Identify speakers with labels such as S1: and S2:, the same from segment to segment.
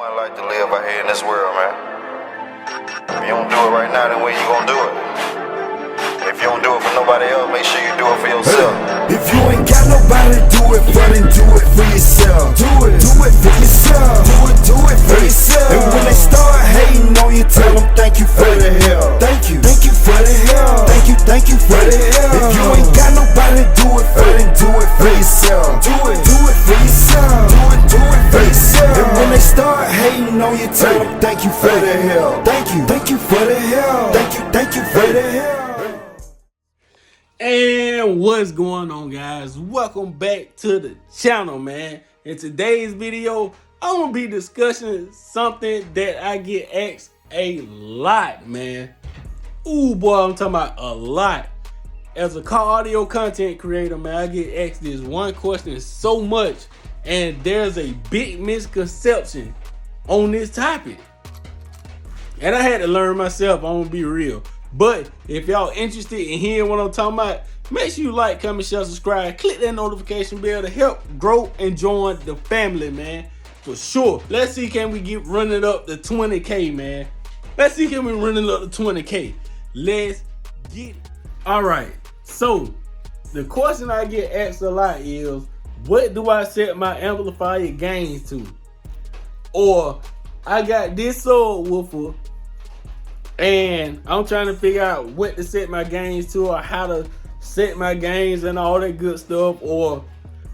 S1: one life to live out here in this world, man. If you don't do it right now, then when you gonna do it? If you don't do it for nobody else, make sure you do it for yourself.
S2: If you ain't got nobody to do it for, then do it for yourself. Do it for yourself. Do it for yourself. And when they start hating on you, tell them thank you for the help. Thank you for the help. Thank you for the help. If you ain't got nobody to do it for, then do it for yourself. Do it for yourself. Do it for yourself. And when they start hating on you, tell them thank you for the help. Thank you for the help. Thank you for the help.
S3: And what's going on, guys? Welcome back to the channel, man. In today's video, I'm gonna be discussing something that I get asked a lot, man. Ooh, boy, I'm talking about a lot. As a car audio content creator, man, I get asked this one question so much, and there's a big misconception on this topic. And I had to learn myself, I'm gonna be real. But if y'all interested in hearing what I'm talking about, make sure you like, comment, share, subscribe, click that notification bell to help grow and join the family, man. For sure. Let's see, can we get running up to 20K, man? Let's see, can we running up to 20K? Let's get it. All right. So the question I get asked a lot is, what do I set my amplifier gains to? Or I got this subwoofer and I'm trying to figure out what to set my gains to, or how to set my gains and all that good stuff. Or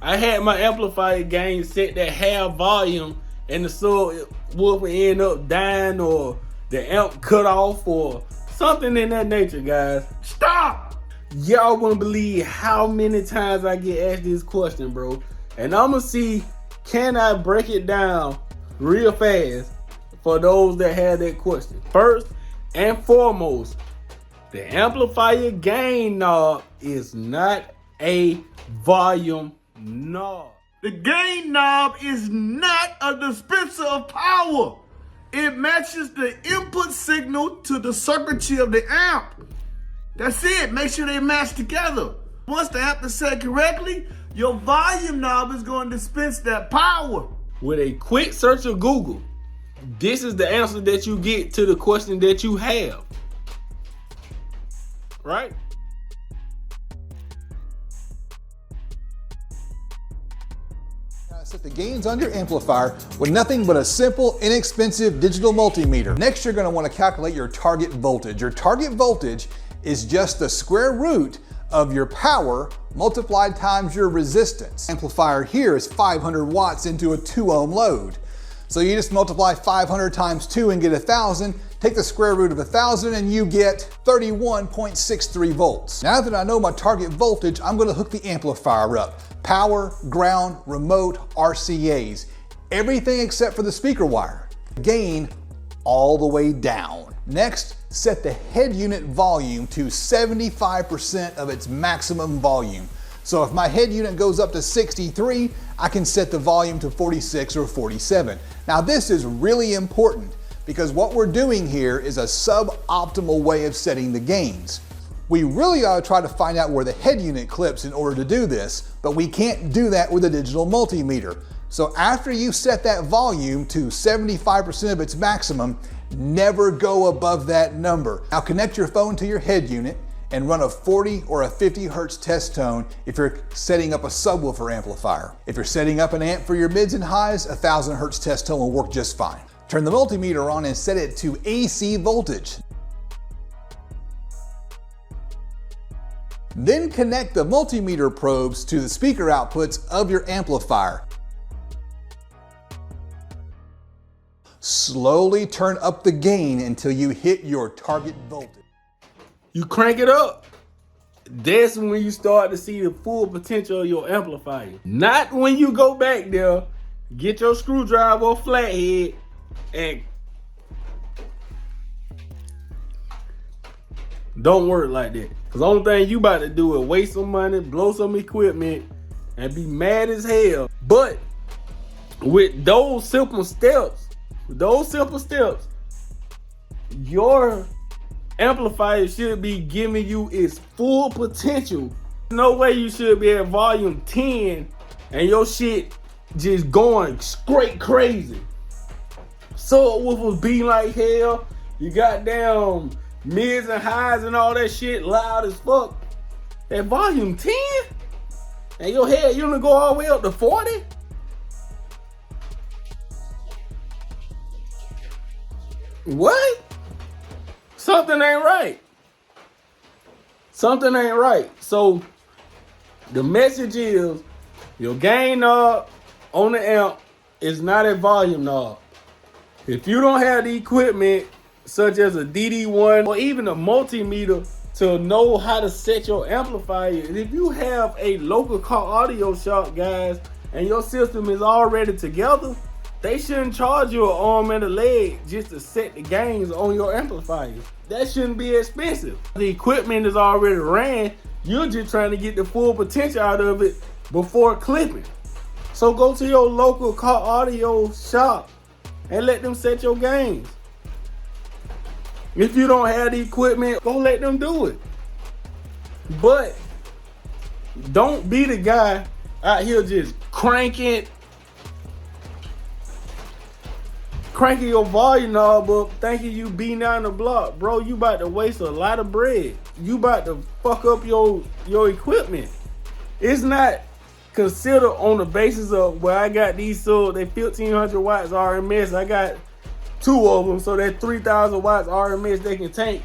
S3: I had my amplifier gains set that half volume and the subwoofer end up dying, or the amp cut off, or something in that nature, guys. Stop! Y'all wouldn't believe how many times I get asked this question, bro. And I'm gonna see, can I break it down real fast for those that had that question. First and foremost, the amplifier gain knob is not a volume knob.
S4: The gain knob is not a dispenser of power. It matches the input signal to the circuitry of the amp. That's it. Make sure they match together. Once the amp is set correctly, your volume knob is going to dispense that power.
S3: With a quick search of Google, this is the answer that you get to the question that you have. Right?
S5: Set the gains on your amplifier with nothing but a simple, inexpensive digital multimeter. Next, you're going to want to calculate your target voltage. Your target voltage is just the square root of your power multiplied times your resistance. Amplifier here is 500 watts into a 2 ohm load. So you just multiply 500 times 2 and get 1,000. Take the square root of 1,000 and you get 31.63 volts. Now that I know my target voltage, I'm going to hook the amplifier up. Power, ground, remote, RCAs. Everything except for the speaker wire. Gain all the way down. Next, set the head unit volume to 75% of its maximum volume. So if my head unit goes up to 63, I can set the volume to 46 or 47. Now this is really important because what we're doing here is a suboptimal way of setting the gains. We really ought to try to find out where the head unit clips in order to do this, but we can't do that with a digital multimeter. So after you set that volume to 75% of its maximum, never go above that number. Now connect your phone to your head unit and run a 40 or a 50 hertz test tone if you're setting up a subwoofer amplifier. If you're setting up an amp for your mids and highs, a 1000 hertz test tone will work just fine. Turn the multimeter on and set it to AC voltage. Then connect the multimeter probes to the speaker outputs of your amplifier. Slowly turn up the gain until you hit your target voltage.
S3: You crank it up. That's when you start to see the full potential of your amplifier. Not when you go back there, get your screwdriver or flathead and don't work like that. Cause the only thing you about to do is waste some money, blow some equipment, and be mad as hell. But with those simple steps, your amplifier should be giving you its full potential. No way you should be at volume 10 and your shit just going straight crazy. Subwoofers be like hell. You got down mids and highs and all that shit loud as fuck. At volume 10? And your head unit go all the way up to 40? What? Something ain't right. Something ain't right. So the message is your gain knob on the amp is not a volume knob. If you don't have the equipment such as a DD1 or even a multimeter to know how to set your amplifier, if you have a local car audio shop, guys, and your system is already together, they shouldn't charge you an arm and a leg just to set the gains on your amplifiers. That shouldn't be expensive. The equipment is already ran. You're just trying to get the full potential out of it before clipping. So go to your local car audio shop and let them set your gains. If you don't have the equipment, go let them do it. But don't be the guy out here just cranking your volume knob up thinking you beating down the block. Bro, you about to waste a lot of bread. You about to fuck up your equipment. It's not considered on the basis of, well, I got these subs, they 1500 watts RMS. I got 2 of them, so that 3000 watts RMS they can take.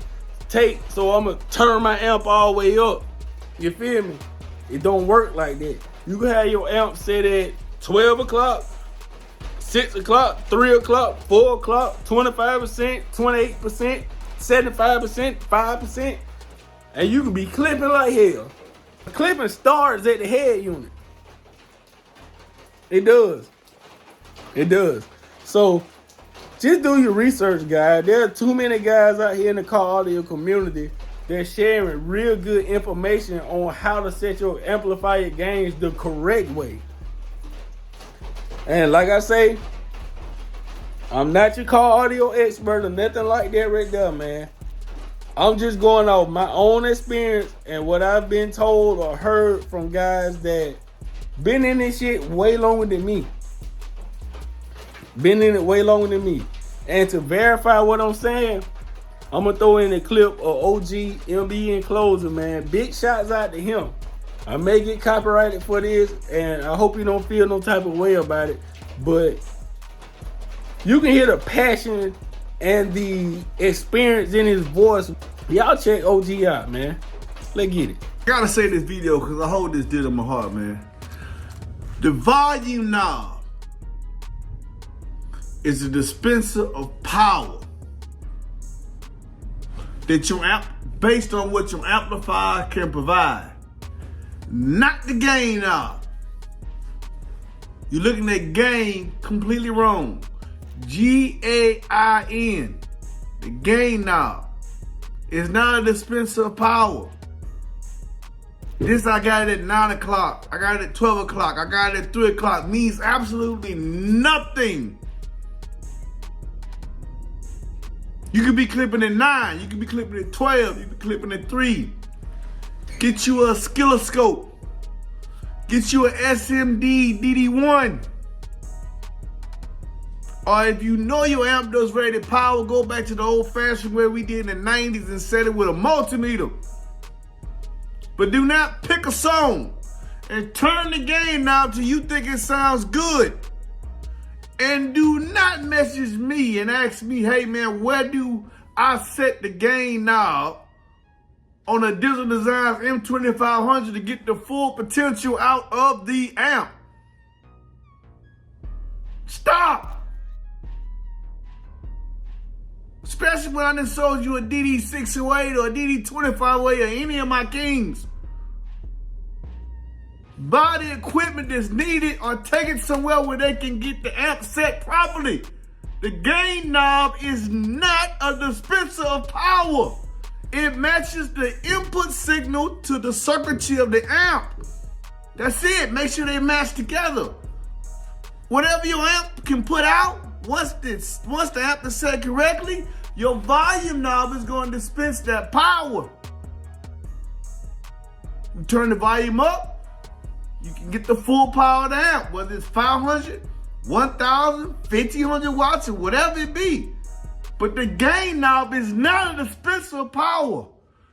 S3: So I'm gonna turn my amp all the way up. You feel me? It don't work like that. You can have your amp set at 12 o'clock, 6 o'clock, 3 o'clock, 4 o'clock, 25%, 28%, 75%, 5%, and you can be clipping like hell. Clipping starts at the head unit. It does. It does. So just do your research, guys. There are too many guys out here in the car audio community that's sharing real good information on how to set your amplifier gains the correct way. And like I say, I'm not your car audio expert or nothing like that right there, man. I'm just going off my own experience and what I've been told or heard from guys that been in this shit way longer than me. Been in it way longer than me. And to verify what I'm saying, I'm gonna throw in a clip of OG MB in closing, man. Big shouts out to him. I may get copyrighted for this, and I hope you don't feel no type of way about it, but you can hear the passion and the experience in his voice. Y'all check OG out, man. Let's get it.
S4: I gotta say this video because I hold this dear to my heart, man. The volume knob is a dispenser of power that your amp, based on what your amplifier can provide. Not the gain knob. You're looking at gain completely wrong. G-A-I-N. The gain knob is not a dispenser of power. This I got it at 9 o'clock. I got it at 12 o'clock. I got it at 3 o'clock. Means absolutely nothing. You could be clipping at 9. You could be clipping at 12. You could be clipping at 3. Get you a oscilloscope. Get you a SMD DD1. Or if you know your amp does rated power, go back to the old fashioned way we did in the 90s and set it with a multimeter. But do not pick a song and turn the gain knob till you think it sounds good. And do not message me and ask me, hey man, where do I set the gain knob on a Digital Designs M2500 to get the full potential out of the amp? Stop! Especially when I done sold you a DD608 or a DD2508 or any of my kings. Buy the equipment that's needed or take it somewhere where they can get the amp set properly. The gain knob is not a dispenser of power. It matches the input signal to the circuitry of the amp. That's it. Make sure they match together. Whatever your amp can put out, once the amp is set correctly, your volume knob is going to dispense that power. You turn the volume up, you can get the full power of the amp, whether it's 500, 1,000, 1,500 watts, or whatever it be. But the gain knob is not a dispenser of power.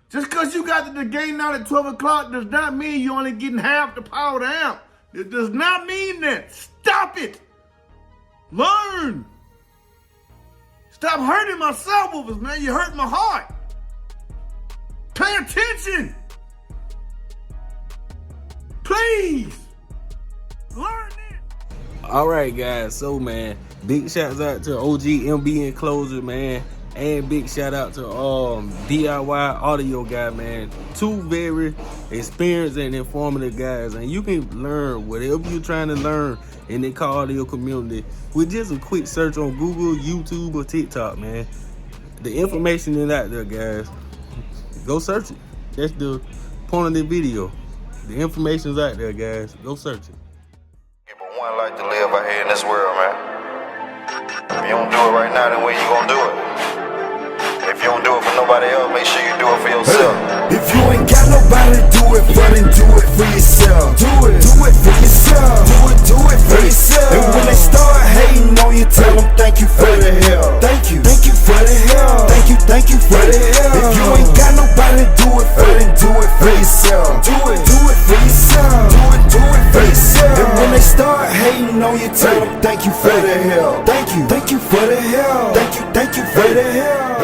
S4: Just because you got the gain knob at 12 o'clock does not mean you're only getting half the power of the amp. It does not mean that. Stop it. Learn. Stop hurting my subwoofers, man. You hurt my heart. Pay attention. Please. Learn it.
S3: All right, guys. So, man, big shouts out to OG MB Enclosure, man. And big shout out to DIY Audio guy, man. Two very experienced and informative guys. And you can learn whatever you're trying to learn in the car audio community with just a quick search on Google, YouTube, or TikTok, man. The information is out there, guys. Go search it. That's the point of the video. The information's out there, guys. Go search it.
S1: Yeah, but one life to live out here in this world, man. If you don't do it right now, then when you gonna do it? If you don't do it for nobody else, make sure you do it for yourself.
S2: If you ain't got nobody to do it for, then do it for yourself. Do it for yourself. Do it for yourself. And when they start hating on you, tell them thank you for the help. Thank you for the help. Thank you for the help. If you ain't got nobody to do it for, then do it for yourself. Do it for yourself. Do it for yourself. And when they start hating on you, tell them thank you for the help. Thank you for the help. Thank you for the help.